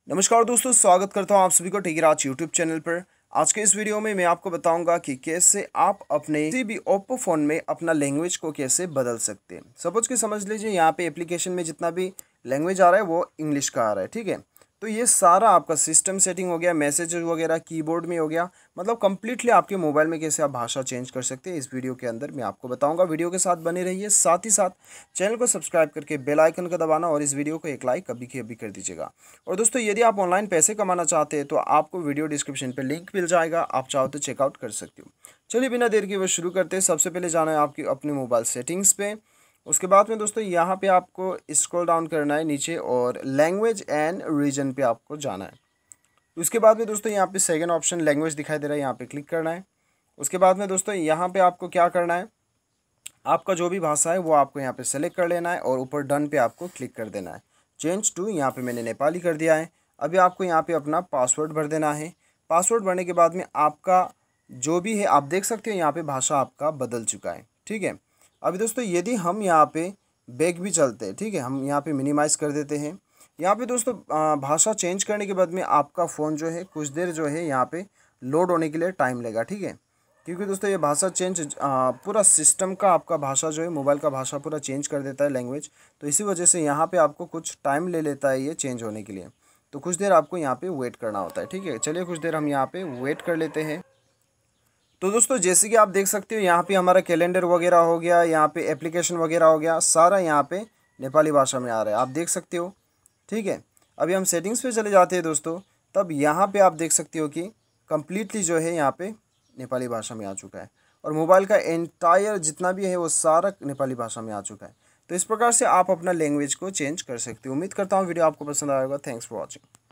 नमस्कार दोस्तों, स्वागत करता हूं आप सभी को टेकीराज यूट्यूब चैनल पर। आज के इस वीडियो में मैं आपको बताऊंगा कि कैसे आप अपने किसी भी ओप्पो फ़ोन में अपना लैंग्वेज को कैसे बदल सकते हैं। सपोज कि समझ लीजिए यहाँ पे एप्लीकेशन में जितना भी लैंग्वेज आ रहा है वो इंग्लिश का आ रहा है, ठीक है। तो ये सारा आपका सिस्टम सेटिंग हो गया, मैसेज वगैरह कीबोर्ड में हो गया, मतलब कंप्लीटली आपके मोबाइल में कैसे आप भाषा चेंज कर सकते हैं इस वीडियो के अंदर मैं आपको बताऊंगा। वीडियो के साथ बने रहिए, साथ ही साथ चैनल को सब्सक्राइब करके बेल आइकन का दबाना और इस वीडियो को एक लाइक कभी के अभी कर दीजिएगा। और दोस्तों, यदि आप ऑनलाइन पैसे कमाना चाहते हैं तो आपको वीडियो डिस्क्रिप्शन पे लिंक मिल जाएगा, आप चाहो तो चेकआउट कर सकते हो। चलिए बिना देर के वो शुरू करते हैं। सबसे पहले जाना है आपकी अपने मोबाइल सेटिंग्स पे। उसके बाद में दोस्तों यहाँ पे आपको स्क्रॉल डाउन करना है नीचे और लैंग्वेज एंड रीजन पे आपको जाना है। उसके बाद में दोस्तों यहाँ पे सेकंड ऑप्शन लैंग्वेज दिखाई दे रहा है, यहाँ पे क्लिक करना है। उसके बाद में दोस्तों यहाँ पे आपको क्या करना है, आपका जो भी भाषा है वो आपको यहाँ पे सेलेक्ट कर लेना है और ऊपर डन पे आपको क्लिक कर देना है। चेंज टू, यहाँ पे मैंने नेपाली कर दिया है। अभी आपको यहाँ पे अपना पासवर्ड भर देना है। पासवर्ड भरने के बाद में आपका जो भी है आप देख सकते हो यहाँ पे भाषा आपका बदल चुका है, ठीक है। अभी दोस्तों यदि हम यहाँ पे बैक भी चलते हैं, ठीक है, हम यहाँ पे मिनिमाइज़ कर देते हैं। यहाँ पे दोस्तों भाषा चेंज करने के बाद में आपका फ़ोन जो है कुछ देर जो है यहाँ पे लोड होने के लिए टाइम लेगा, ठीक है। क्योंकि दोस्तों ये भाषा चेंज पूरा सिस्टम का आपका भाषा जो है मोबाइल का भाषा पूरा चेंज कर देता है लैंग्वेज। तो इसी वजह से यहाँ पे आपको कुछ टाइम ले लेता है ये चेंज होने के लिए। तो कुछ देर आपको यहाँ पे वेट करना होता है, ठीक है। चलिए कुछ देर हम यहाँ पे वेट कर लेते हैं। तो दोस्तों जैसे कि आप देख सकते हो यहाँ पे हमारा कैलेंडर वगैरह हो गया, यहाँ पे एप्लीकेशन वगैरह हो गया, सारा यहाँ पे नेपाली भाषा में आ रहा है, आप देख सकते हो, ठीक है। अभी हम सेटिंग्स पे चले जाते हैं दोस्तों, तब यहाँ पे आप देख सकते हो कि कम्प्लीटली जो है यहाँ पे नेपाली भाषा में आ चुका है और मोबाइल का एंटायर जितना भी है वो सारा नेपाली भाषा में आ चुका है। तो इस प्रकार से आप अपना लैंग्वेज को चेंज कर सकते हो। उम्मीद करता हूँ वीडियो आपको पसंद आएगा। Thanks for watching.